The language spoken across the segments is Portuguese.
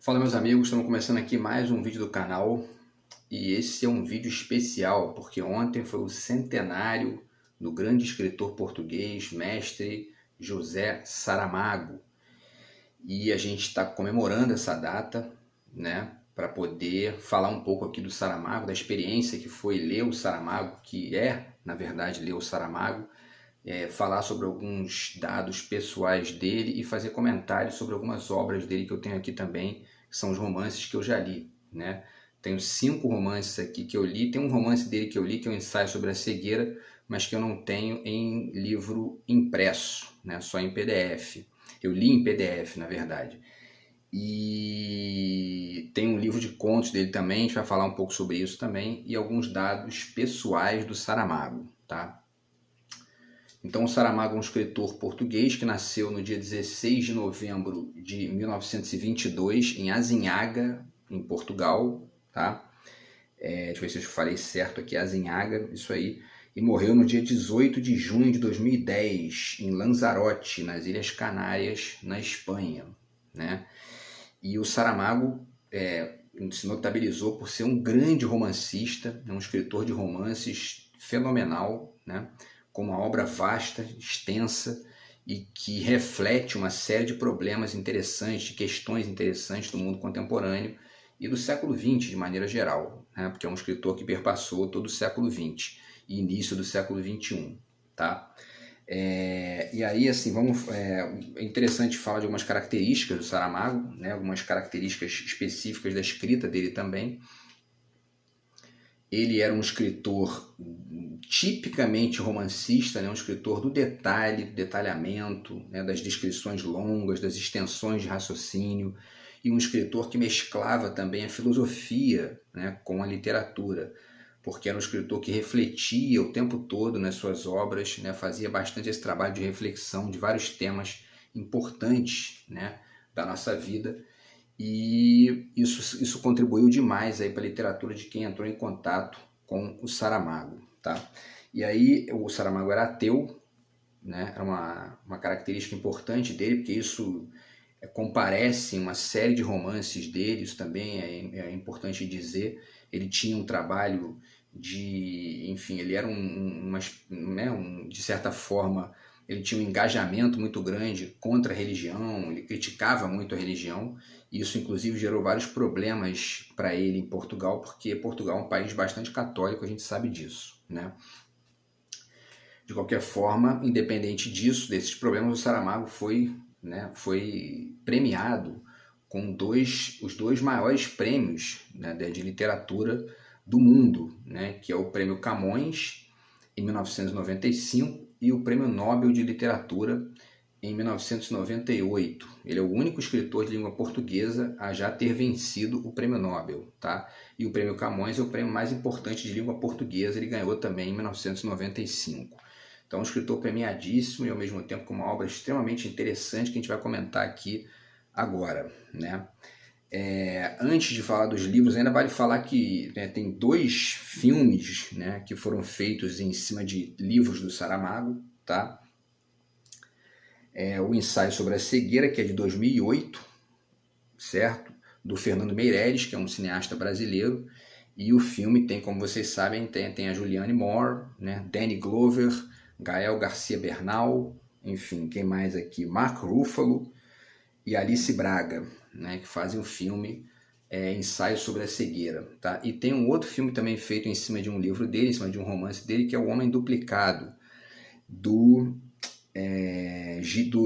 Fala meus amigos, estamos começando aqui mais um vídeo do canal e esse é um vídeo especial porque ontem foi o centenário do grande escritor português, mestre José Saramago, e a gente está comemorando essa data, né, para poder falar um pouco aqui do Saramago, da experiência que foi ler o Saramago, que é, na verdade, ler o Saramago, falar sobre alguns dados pessoais dele e fazer comentários sobre algumas obras dele que eu tenho aqui também, que são os romances que eu já li, né? Tenho 5 romances aqui que eu li, tem um romance dele que eu li, que é o Ensaio sobre a Cegueira, mas que eu não tenho em livro impresso, né? Só em PDF. Eu li em PDF, na verdade. E tem um livro de contos dele também, a gente vai falar um pouco sobre isso também, e alguns dados pessoais do Saramago, tá? Então, o Saramago é um escritor português que nasceu no dia 16 de novembro de 1922 em Azinhaga, em Portugal, tá? Deixa eu ver se eu falei certo aqui, Azinhaga, isso aí. E morreu no dia 18 de junho de 2010 em Lanzarote, nas Ilhas Canárias, na Espanha, né? E o Saramago se notabilizou por ser um grande romancista, um escritor de romances fenomenal, né? Com uma obra vasta, extensa e que reflete uma série de problemas interessantes, de questões interessantes do mundo contemporâneo e do século XX de maneira geral, né? Porque é um escritor que perpassou todo o século XX e início do século XXI, tá? E aí, assim, é interessante falar de algumas características do Saramago, né? Algumas características específicas da escrita dele também. Ele era um escritor tipicamente romancista, né? Um escritor do detalhe, do detalhamento, né? Das descrições longas, das extensões de raciocínio, e um escritor que mesclava também a filosofia, né? Com a literatura, porque era um escritor que refletia o tempo todo nas suas obras, né? Fazia bastante esse trabalho de reflexão de vários temas importantes, né? Da nossa vida. E isso contribuiu demais para a literatura de quem entrou em contato com o Saramago, tá? E aí o Saramago era ateu, né? Era uma característica importante dele, porque isso comparece em uma série de romances dele, isso também é importante dizer. Ele tinha um trabalho enfim, ele era de certa forma, ele tinha um engajamento muito grande contra a religião, ele criticava muito a religião, e isso inclusive gerou vários problemas para ele em Portugal, porque Portugal é um país bastante católico, a gente sabe disso, né? De qualquer forma, independente disso, desses problemas, o Saramago foi premiado com os dois maiores prêmios, né, de literatura do mundo, né, que é o Prêmio Camões, em 1995, e o Prêmio Nobel de Literatura, em 1998. Ele é o único escritor de língua portuguesa a já ter vencido o Prêmio Nobel, tá? E o Prêmio Camões é o prêmio mais importante de língua portuguesa, ele ganhou também em 1995. Então, um escritor premiadíssimo e, ao mesmo tempo, com uma obra extremamente interessante que a gente vai comentar aqui agora, né? Antes de falar dos livros, ainda vale falar que, né, tem 2 filmes, né, que foram feitos em cima de livros do Saramago, tá? O Ensaio sobre a Cegueira, que é de 2008, certo? Do Fernando Meirelles, que é um cineasta brasileiro. E o filme tem, como vocês sabem, tem a Julianne Moore, né? Danny Glover, Gael Garcia Bernal, enfim, quem mais aqui? Mark Ruffalo e Alice Braga, né? Que fazem o filme Ensaio sobre a Cegueira, tá? E tem um outro filme também feito em cima de um livro dele, em cima de um romance dele, que é O Homem Duplicado, do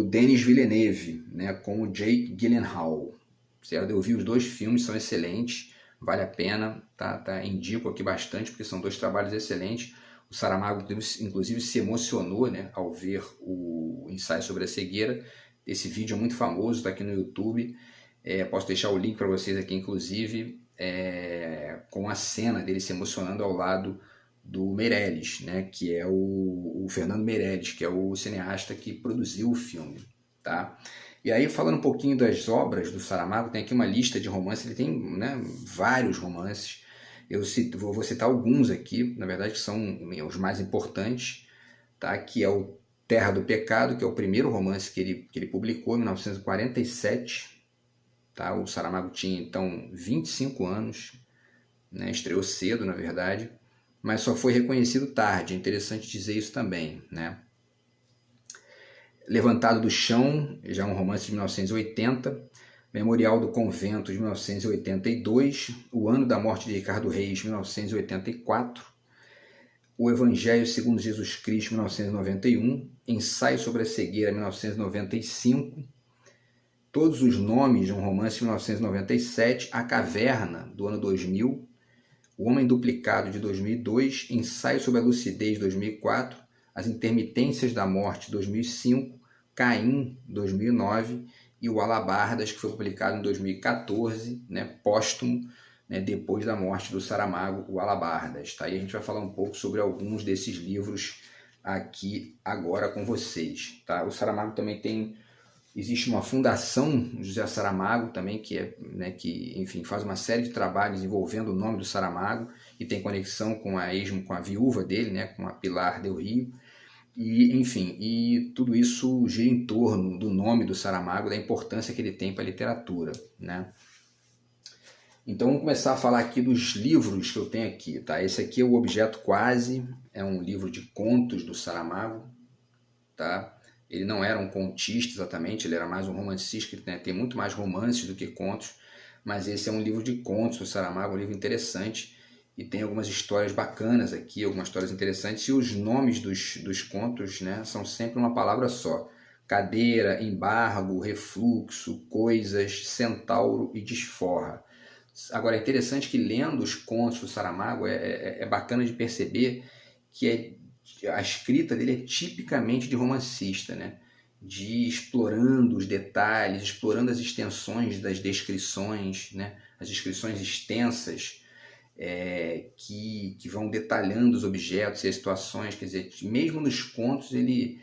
Denis Villeneuve, né? Com o Jake Gyllenhaal. Certo? Eu vi os 2 filmes, são excelentes, vale a pena, tá? Indico aqui bastante, porque são 2 trabalhos excelentes. O Saramago, inclusive, se emocionou, né, ao ver o Ensaio sobre a Cegueira. Esse vídeo é muito famoso, está aqui no YouTube. Posso deixar o link para vocês aqui, inclusive, com a cena dele se emocionando ao lado do Meirelles, né, que é o Fernando Meirelles, que é o cineasta que produziu o filme, tá? E aí, falando um pouquinho das obras do Saramago, tem aqui uma lista de romances, ele tem, né, vários romances. Vou citar alguns aqui, na verdade, que são os mais importantes, tá? Que é o Terra do Pecado, que é o primeiro romance que ele publicou em 1947, tá? O Saramago tinha, então, 25 anos, né? Estreou cedo, na verdade, mas só foi reconhecido tarde, é interessante dizer isso também, né? Levantado do Chão, já um romance de 1980, Memorial do Convento, de 1982, O Ano da Morte de Ricardo Reis, 1984, O Evangelho segundo Jesus Cristo, 1991, Ensaio sobre a Cegueira, 1995, Todos os Nomes, de um romance de 1997, A Caverna, do ano 2000, O Homem Duplicado, de 2002, Ensaio sobre a Lucidez, de 2004, As Intermitências da Morte, 2005, Caim, 2009, e o Alabardas, que foi publicado em 2014, né, póstumo, né, depois da morte do Saramago, o Alabardas. Tá? E a gente vai falar um pouco sobre alguns desses livros aqui agora com vocês. Tá? O Saramago também tem... Existe uma fundação José Saramago também, que, né, que enfim, faz uma série de trabalhos envolvendo o nome do Saramago e tem conexão com a viúva dele, né, com a Pilar del Rio. E, enfim, e tudo isso gira em torno do nome do Saramago, da importância que ele tem para a literatura, né? Então vamos começar a falar aqui dos livros que eu tenho aqui, tá? Esse aqui é o Objeto Quase, é um livro de contos do Saramago, tá? Ele não era um contista exatamente, ele era mais um romancista, que, né, tem muito mais romances do que contos, mas esse é um livro de contos do Saramago, um livro interessante, e tem algumas histórias bacanas aqui, algumas histórias interessantes, e os nomes dos contos, né, são sempre uma palavra só. Cadeira, embargo, refluxo, coisas, centauro e desforra. Agora, é interessante que lendo os contos do Saramago, é bacana de perceber que a escrita dele é tipicamente de romancista, né? De explorando os detalhes, explorando as extensões das descrições, né? As descrições extensas, que vão detalhando os objetos e as situações. Quer dizer, mesmo nos contos ele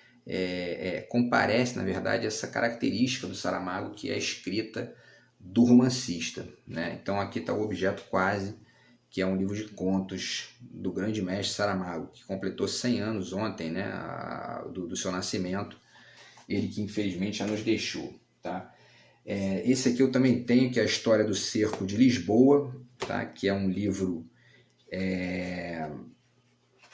comparece, na verdade, essa característica do Saramago, que é a escrita do romancista, né? Então aqui está o Objeto Quase, que é um livro de contos do grande mestre Saramago, que completou 100 anos ontem, né, do seu nascimento, ele que infelizmente já nos deixou. Tá? Esse aqui eu também tenho, que é a História do Cerco de Lisboa, tá? Que é um livro...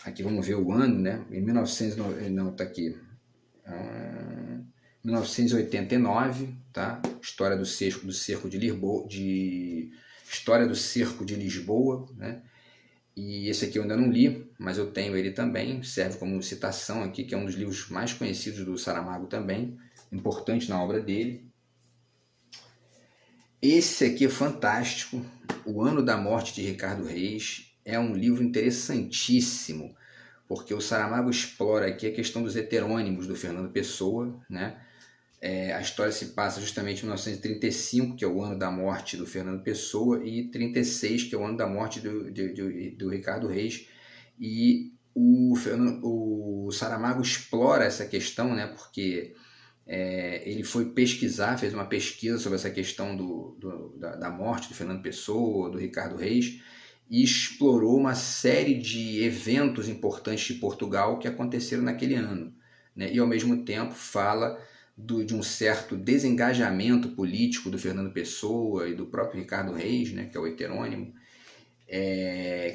Aqui vamos ver o ano, né? Em 1989, tá? História do Cerco de Lisboa, História do Cerco de Lisboa, né? E esse aqui eu ainda não li, mas eu tenho ele também, serve como citação aqui, que é um dos livros mais conhecidos do Saramago também, importante na obra dele. Esse aqui é fantástico, O Ano da Morte de Ricardo Reis, é um livro interessantíssimo, porque o Saramago explora aqui a questão dos heterônimos do Fernando Pessoa, né? A história se passa justamente em 1935, que é o ano da morte do Fernando Pessoa, e 36, que é o ano da morte do Ricardo Reis. E o Saramago explora essa questão, né, porque ele foi pesquisar, fez uma pesquisa sobre essa questão da morte do Fernando Pessoa, do Ricardo Reis, e explorou uma série de eventos importantes de Portugal que aconteceram naquele ano, né, e ao mesmo tempo fala de um certo desengajamento político do Fernando Pessoa e do próprio Ricardo Reis, né, que é o heterônimo,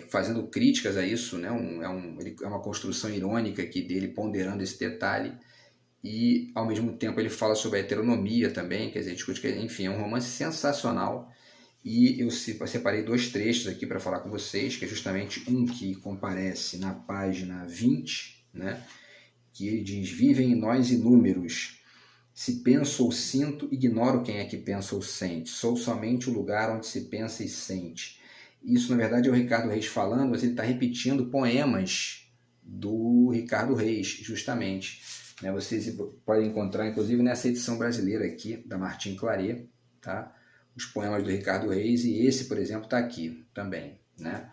fazendo críticas a isso, né, é uma construção irônica aqui dele, ponderando esse detalhe, e ao mesmo tempo ele fala sobre a heteronomia também, quer dizer, discute que, enfim, é um romance sensacional, e eu separei 2 trechos aqui para falar com vocês, que é justamente um que comparece na página 20, né, que ele diz: vivem em nós inúmeros. Se penso ou sinto, ignoro quem é que pensa ou sente. Sou somente o lugar onde se pensa e sente. Isso, na verdade, é o Ricardo Reis falando, mas ele está repetindo poemas do Ricardo Reis, justamente. Vocês podem encontrar, inclusive, nessa edição brasileira aqui, da Martin Claret, tá? Os poemas do Ricardo Reis, e esse, por exemplo, está aqui também, né?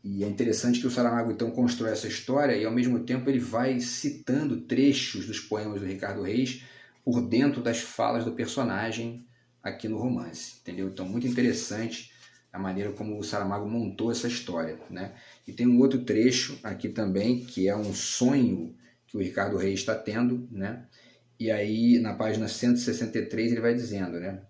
E é interessante que o Saramago, então, constrói essa história e, ao mesmo tempo, ele vai citando trechos dos poemas do Ricardo Reis por dentro das falas do personagem aqui no romance, entendeu? Então, muito interessante a maneira como o Saramago montou essa história, né? E tem um outro trecho aqui também, que é um sonho que o Ricardo Reis está tendo, né? E aí, na página 163, ele vai dizendo, né?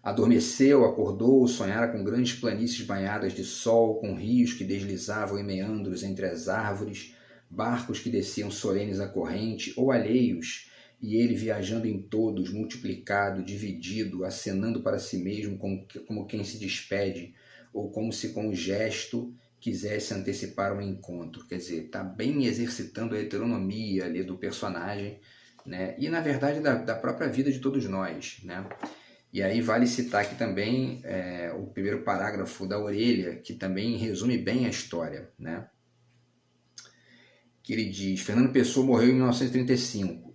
Adormeceu, acordou, sonhara com grandes planícies banhadas de sol, com rios que deslizavam em meandros entre as árvores, barcos que desciam solenes à corrente, ou alheios, e ele viajando em todos, multiplicado, dividido, acenando para si mesmo como quem se despede, ou como se com um gesto quisesse antecipar um encontro. Quer dizer, está bem exercitando a heteronomia ali do personagem, né? E na verdade da própria vida de todos nós, né? E aí vale citar aqui também o primeiro parágrafo da Orelha, que também resume bem a história, né? Que ele diz: Fernando Pessoa morreu em 1935.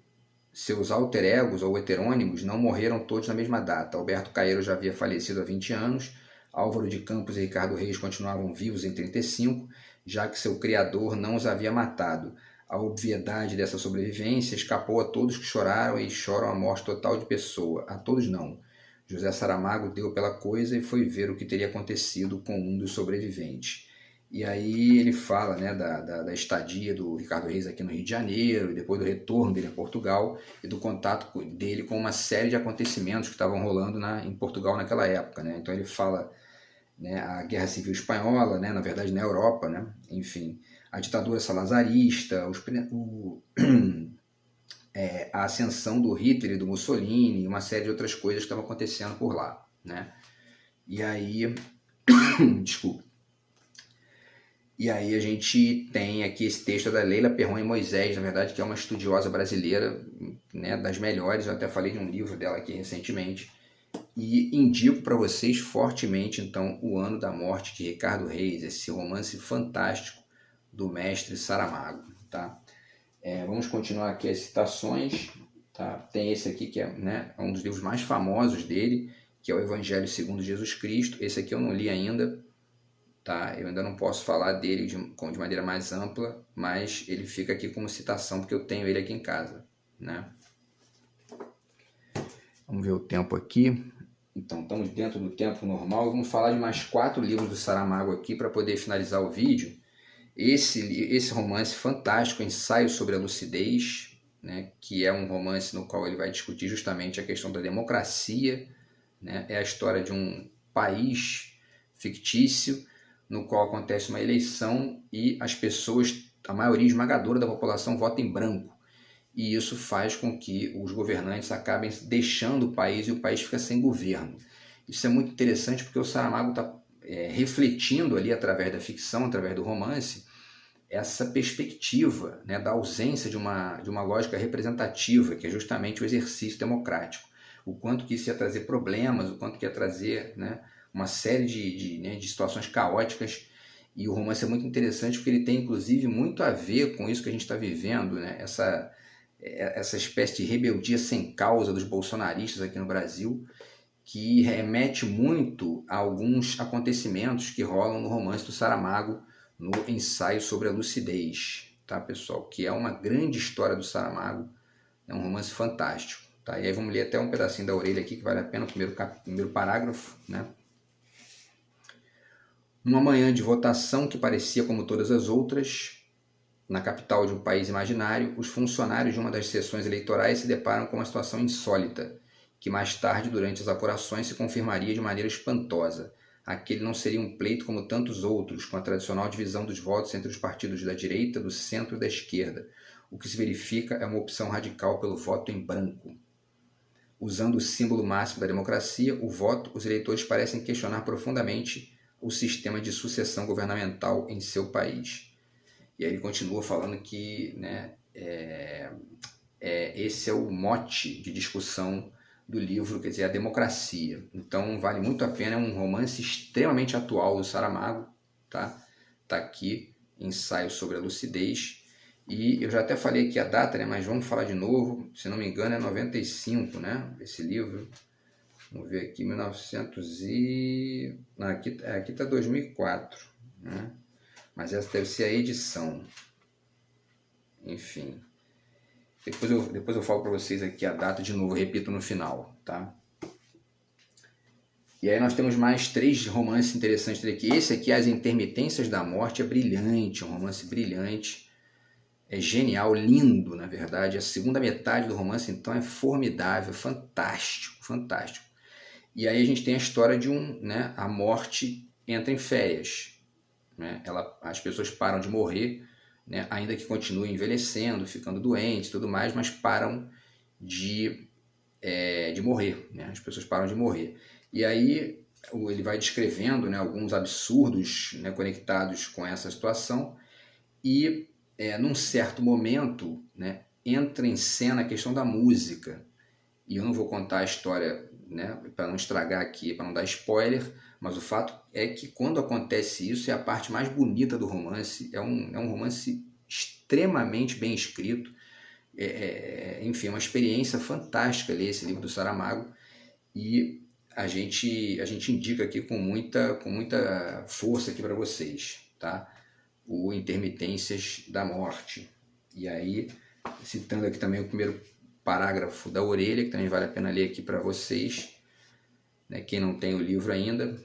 Seus alter egos ou heterônimos não morreram todos na mesma data. Alberto Caeiro já havia falecido há 20 anos, Álvaro de Campos e Ricardo Reis continuavam vivos em 35, já que seu criador não os havia matado. A obviedade dessa sobrevivência escapou a todos que choraram e choram a morte total de Pessoa. A todos não. José Saramago deu pela coisa e foi ver o que teria acontecido com um dos sobreviventes. E aí ele fala, né, da estadia do Ricardo Reis aqui no Rio de Janeiro, e depois do retorno dele a Portugal, e do contato dele com uma série de acontecimentos que estavam rolando em Portugal naquela época, né? Então ele fala, né, a Guerra Civil Espanhola, né, na verdade na Europa, né? Enfim, a ditadura salazarista, a ascensão do Hitler e do Mussolini, uma série de outras coisas que estavam acontecendo por lá, né? E aí, desculpa. E aí a gente tem aqui esse texto da Leila Perron e Moisés, na verdade, que é uma estudiosa brasileira, né, das melhores. Eu até falei de um livro dela aqui recentemente. E indico para vocês fortemente, então, O Ano da Morte de Ricardo Reis, esse romance fantástico do mestre Saramago, tá? Vamos continuar aqui as citações, tá? Tem esse aqui que é, né, um dos livros mais famosos dele, que é o Evangelho segundo Jesus Cristo. Esse aqui eu não li ainda, tá? Eu ainda não posso falar dele de maneira mais ampla, mas ele fica aqui como citação, porque eu tenho ele aqui em casa, né? Vamos ver o tempo aqui. Então, estamos dentro do tempo normal. Vamos falar de mais 4 livros do Saramago aqui para poder finalizar o vídeo. Esse romance fantástico, Ensaio sobre a Lucidez, né, que é um romance no qual ele vai discutir justamente a questão da democracia, né? É a história de um país fictício no qual acontece uma eleição e as pessoas, a maioria esmagadora da população, vota em branco. E isso faz com que os governantes acabem deixando o país e o país fica sem governo. Isso é muito interessante porque o Saramago está refletindo ali através da ficção, através do romance, essa perspectiva, né, da ausência de uma lógica representativa, que é justamente o exercício democrático. O quanto que isso ia trazer problemas, o quanto que ia trazer, né, uma série de situações caóticas. E o romance é muito interessante porque ele tem, inclusive, muito a ver com isso que a gente está vivendo, né? Essa espécie de rebeldia sem causa dos bolsonaristas aqui no Brasil, que remete muito a alguns acontecimentos que rolam no romance do Saramago, no Ensaio sobre a Lucidez, tá, pessoal? Que é uma grande história do Saramago, é um romance fantástico, tá? E aí vamos ler até um pedacinho da Orelha aqui, que vale a pena, o primeiro parágrafo, né? Numa manhã de votação que parecia como todas as outras, na capital de um país imaginário, os funcionários de uma das sessões eleitorais se deparam com uma situação insólita, que mais tarde, durante as apurações, se confirmaria de maneira espantosa. Aquele não seria um pleito como tantos outros, com a tradicional divisão dos votos entre os partidos da direita, do centro e da esquerda. O que se verifica é uma opção radical pelo voto em branco. Usando o símbolo máximo da democracia, o voto, os eleitores parecem questionar profundamente o sistema de sucessão governamental em seu país. E aí ele continua falando que, né, esse é o mote de discussão do livro, quer dizer, a democracia. Então vale muito a pena, é um romance extremamente atual do Saramago, tá? Tá aqui, Ensaio sobre a Lucidez. E eu já até falei aqui a data, né, mas vamos falar de novo, se não me engano é 95, né, esse livro. Vamos ver aqui, 1900 e... Não, aqui tá 2004, né? Mas essa deve ser a edição. Enfim. Depois eu falo para vocês aqui a data de novo, repito no final, tá? E aí nós temos mais 3 romances interessantes aqui. Esse aqui, As Intermitências da Morte, é brilhante, um romance brilhante. É genial, lindo, na verdade. A segunda metade do romance, então, é formidável, fantástico, fantástico. E aí a gente tem a história de a morte entra em férias, né? As pessoas param de morrer, né? Ainda que continuem envelhecendo, ficando doentes, tudo mais, mas param de morrer, né? As pessoas param de morrer. E aí ele vai descrevendo, né, alguns absurdos, né, conectados com essa situação e num certo momento, né, entra em cena a questão da música. E eu não vou contar a história, né, para não estragar aqui, para não dar spoiler, mas o fato é que quando acontece isso é a parte mais bonita do romance. É um romance extremamente bem escrito. Enfim, é uma experiência fantástica ler esse livro do Saramago, e a gente indica aqui com muita força aqui para vocês, tá? O Intermitências da Morte. E aí, citando aqui também o primeiro parágrafo da orelha, que também vale a pena ler aqui para vocês, né? Quem não tem o livro ainda.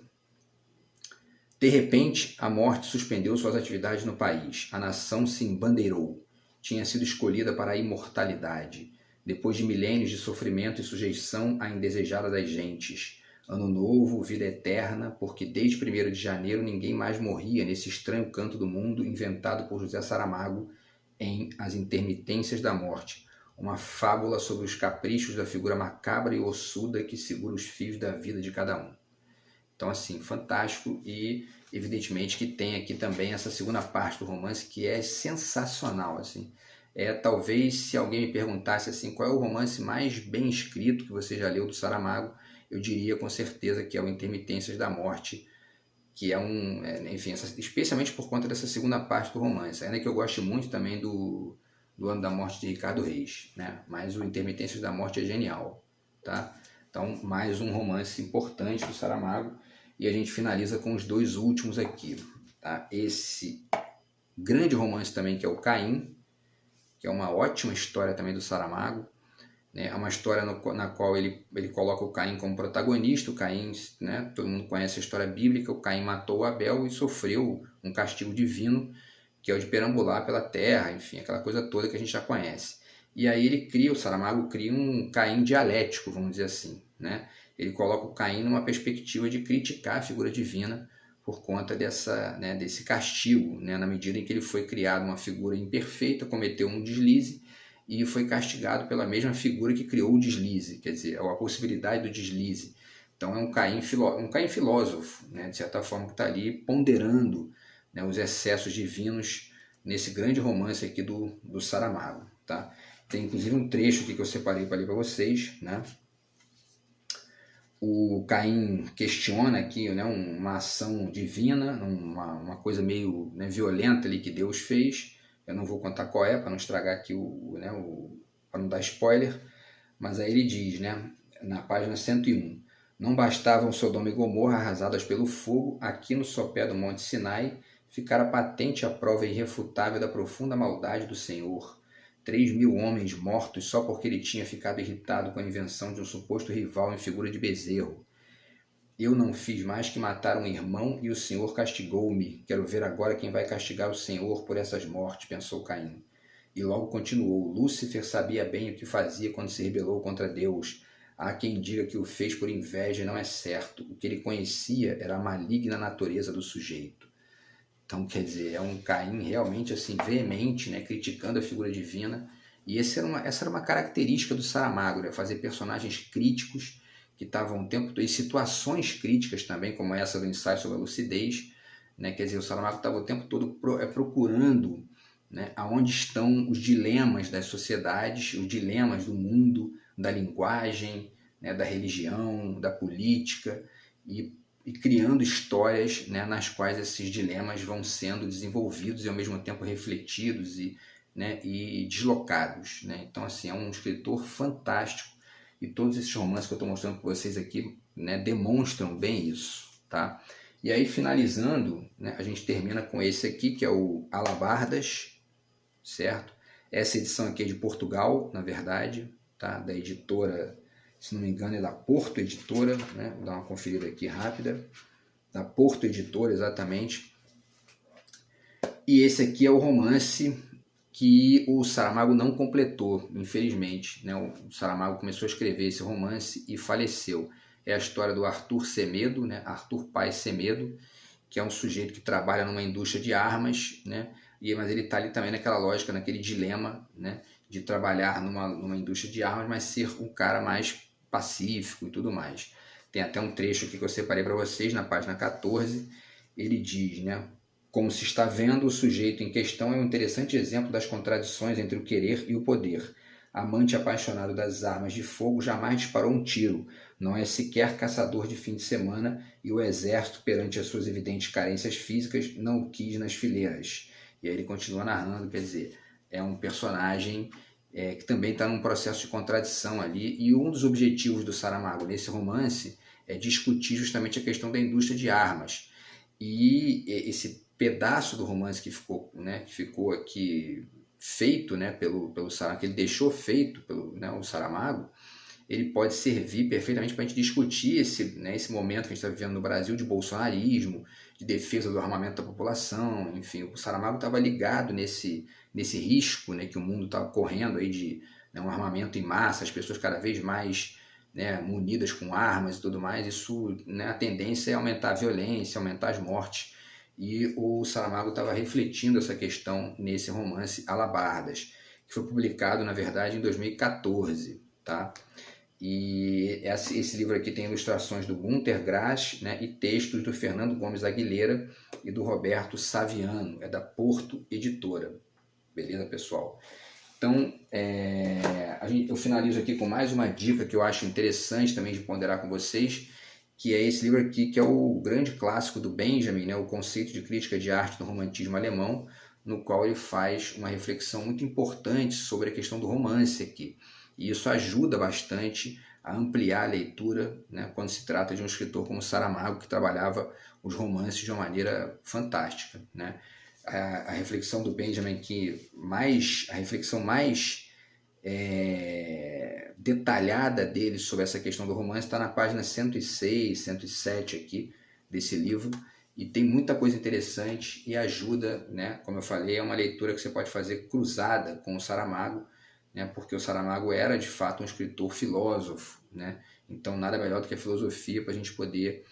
De repente, a morte suspendeu suas atividades no país. A nação se embandeirou. Tinha sido escolhida para a imortalidade, depois de milênios de sofrimento e sujeição à indesejada das gentes. Ano novo, vida eterna, porque desde 1º de janeiro ninguém mais morria nesse estranho canto do mundo inventado por José Saramago em As Intermitências da Morte, uma fábula sobre os caprichos da figura macabra e ossuda que segura os fios da vida de cada um. Então, assim, fantástico, e evidentemente que tem aqui também essa segunda parte do romance que é sensacional, assim. Talvez se alguém me perguntasse assim, qual é o romance mais bem escrito que você já leu do Saramago, eu diria com certeza que é o Intermitências da Morte, que enfim, especialmente por conta dessa segunda parte do romance, ainda que eu goste muito também do Ano da Morte de Ricardo Reis, né? Mas o Intermitências da Morte é genial, tá? Então, mais um romance importante do Saramago, e a gente finaliza com os dois últimos aqui, tá? Esse grande romance também, que é o Caim, que é uma ótima história também do Saramago, né? É uma história na qual ele coloca o Caim como protagonista. O Caim, né, todo mundo conhece a história bíblica, o Caim matou o Abel e sofreu um castigo divino, que é o de perambular pela terra, enfim, aquela coisa toda que a gente já conhece. E aí o Saramago cria um Caim dialético, vamos dizer assim, né? Ele coloca o Caim numa perspectiva de criticar a figura divina por conta desse castigo, né? Na medida em que ele foi criado uma figura imperfeita, cometeu um deslize e foi castigado pela mesma figura que criou o deslize, quer dizer, a possibilidade do deslize. Então é um Caim filósofo, né? De certa forma, que está ali ponderando, né, os excessos divinos nesse grande romance aqui do Saramago, tá? Tem inclusive um trecho aqui que eu separei para ler para vocês, né? O Caim questiona aqui, né, uma ação divina, uma coisa meio, né, violenta ali que Deus fez. Eu não vou contar qual é, para não estragar aqui para não dar spoiler, mas aí ele diz, né, na página 101, não bastavam Sodoma e Gomorra arrasadas pelo fogo, aqui no sopé do Monte Sinai ficara patente a prova irrefutável da profunda maldade do Senhor. 3.000 homens mortos só porque ele tinha ficado irritado com a invenção de um suposto rival em figura de bezerro. Eu não fiz mais que matar um irmão e o Senhor castigou-me. Quero ver agora quem vai castigar o Senhor por essas mortes, pensou Caim. E logo continuou, Lúcifer sabia bem o que fazia quando se rebelou contra Deus. Há quem diga que o fez por inveja e não é certo. O que ele conhecia era a maligna natureza do sujeito. Então, quer dizer, é um Caim realmente assim, veemente, né, criticando a figura divina. E essa era uma característica do Saramago, né, fazer personagens críticos que estavam o tempo todo, e situações críticas também, como essa do ensaio sobre a lucidez, né, quer dizer, o Saramago estava o tempo todo procurando, né, aonde estão os dilemas das sociedades, os dilemas do mundo, da linguagem, né, da religião, da política, e criando histórias, né, nas quais esses dilemas vão sendo desenvolvidos e ao mesmo tempo refletidos e deslocados, né? Então, assim, é um escritor fantástico, e todos esses romances que eu estou mostrando para vocês aqui, né, demonstram bem isso, tá? E aí, finalizando, né, a gente termina com esse aqui, que é o Alabardas, certo? Essa edição aqui é de Portugal, na verdade, tá? Da editora, se não me engano, é da Porto Editora, né? Vou dar uma conferida aqui rápida. Da Porto Editora, exatamente. E esse aqui é o romance que o Saramago não completou, infelizmente, né? O Saramago começou a escrever esse romance e faleceu. é a história do Arthur Semedo, né? Arthur Paz Semedo, que é um sujeito que trabalha numa indústria de armas, né? Mas ele está ali também naquela lógica, naquele dilema, né? De trabalhar numa indústria de armas, mas ser um cara mais pacífico e tudo mais. Tem até um trecho aqui que eu separei para vocês, na página 14, ele diz, né? Como se está vendo, o sujeito em questão é um interessante exemplo das contradições entre o querer e o poder. Amante apaixonado das armas de fogo, jamais disparou um tiro, não é sequer caçador de fim de semana, e o exército, perante as suas evidentes carências físicas, não o quis nas fileiras. E aí ele continua narrando, quer dizer, é um personagem que também está num processo de contradição ali, e um dos objetivos do Saramago nesse romance é discutir justamente a questão da indústria de armas. E esse pedaço do romance que ficou aqui feito, né, pelo Saramago, que ele deixou feito pelo o Saramago, ele pode servir perfeitamente para a gente discutir esse momento que a gente está vivendo no Brasil de bolsonarismo, de defesa do armamento da população, enfim, o Saramago estava ligado nesse risco, né, que o mundo estava correndo aí de um armamento em massa, as pessoas cada vez mais munidas com armas e tudo mais. Isso, a tendência é aumentar a violência, aumentar as mortes. E o Saramago estava refletindo essa questão nesse romance Alabardas, que foi publicado, na verdade, em 2014, tá? E esse livro aqui tem ilustrações do Gunter Grass, né, e textos do Fernando Gomes Aguilera e do Roberto Saviano, é da Porto Editora. Beleza, pessoal? Então, eu finalizo aqui com mais uma dica que eu acho interessante também de ponderar com vocês, que é esse livro aqui, que é o grande clássico do Benjamin, né, O Conceito de Crítica de Arte do Romantismo Alemão, no qual ele faz uma reflexão muito importante sobre a questão do romance aqui. E isso ajuda bastante a ampliar a leitura, né, quando se trata de um escritor como Saramago, que trabalhava os romances de uma maneira fantástica, né? A reflexão do Benjamin aqui, a reflexão mais detalhada dele sobre essa questão do romance está na página 106, 107 aqui desse livro, e tem muita coisa interessante e ajuda, né? Como eu falei, é uma leitura que você pode fazer cruzada com o Saramago, né? Porque o Saramago era de fato um escritor filósofo, né? Então nada melhor do que a filosofia para a gente poder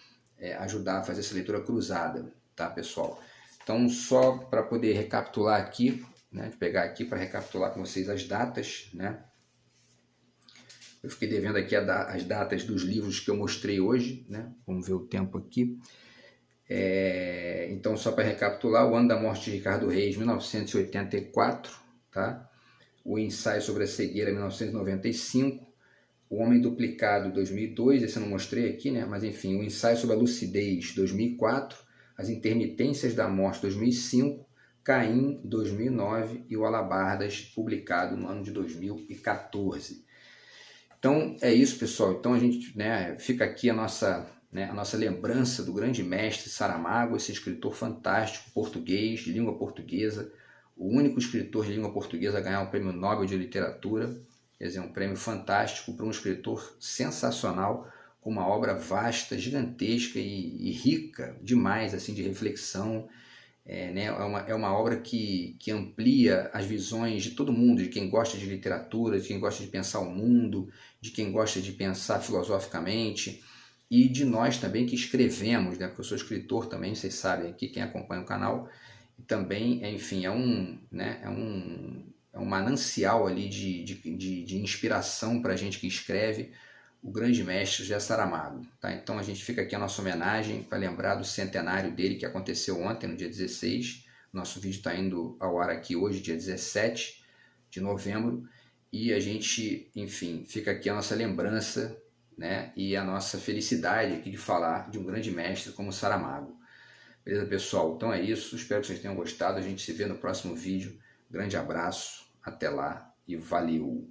ajudar a fazer essa leitura cruzada, tá, pessoal? Então, só para poder recapitular aqui, né, pegar aqui para recapitular com vocês as datas, né? Eu fiquei devendo aqui as datas dos livros que eu mostrei hoje, né? Vamos ver o tempo aqui. Então, só para recapitular, O Ano da Morte de Ricardo Reis, 1984, tá? O Ensaio sobre a Cegueira, 1995. O Homem Duplicado, 2002, esse eu não mostrei aqui, né? Mas enfim, O Ensaio sobre a Lucidez, 2004. As Intermitências da Morte, 2005, Caim, 2009 e o Alabardas, publicado no ano de 2014. Então, é isso, pessoal. Então, a gente fica aqui a nossa lembrança do grande mestre Saramago, esse escritor fantástico, português, de língua portuguesa, o único escritor de língua portuguesa a ganhar o Prêmio Nobel de Literatura, quer dizer, um prêmio fantástico para um escritor sensacional, com uma obra vasta, gigantesca e rica demais assim, de reflexão. É uma obra que amplia as visões de todo mundo, de quem gosta de literatura, de quem gosta de pensar o mundo, de quem gosta de pensar filosoficamente, e de nós também que escrevemos, né? Porque eu sou escritor também, vocês sabem aqui, quem acompanha o canal, e também, enfim, é um manancial ali de inspiração para a gente que escreve, o grande mestre José Saramago, tá? Então a gente fica aqui a nossa homenagem para lembrar do centenário dele, que aconteceu ontem, no dia 16. Nosso vídeo está indo ao ar aqui hoje, dia 17 de novembro, e a gente, enfim, fica aqui a nossa lembrança, né? E a nossa felicidade aqui de falar de um grande mestre como Saramago. Beleza, pessoal? Então é isso, espero que vocês tenham gostado, a gente se vê no próximo vídeo. Grande abraço, até lá e valeu!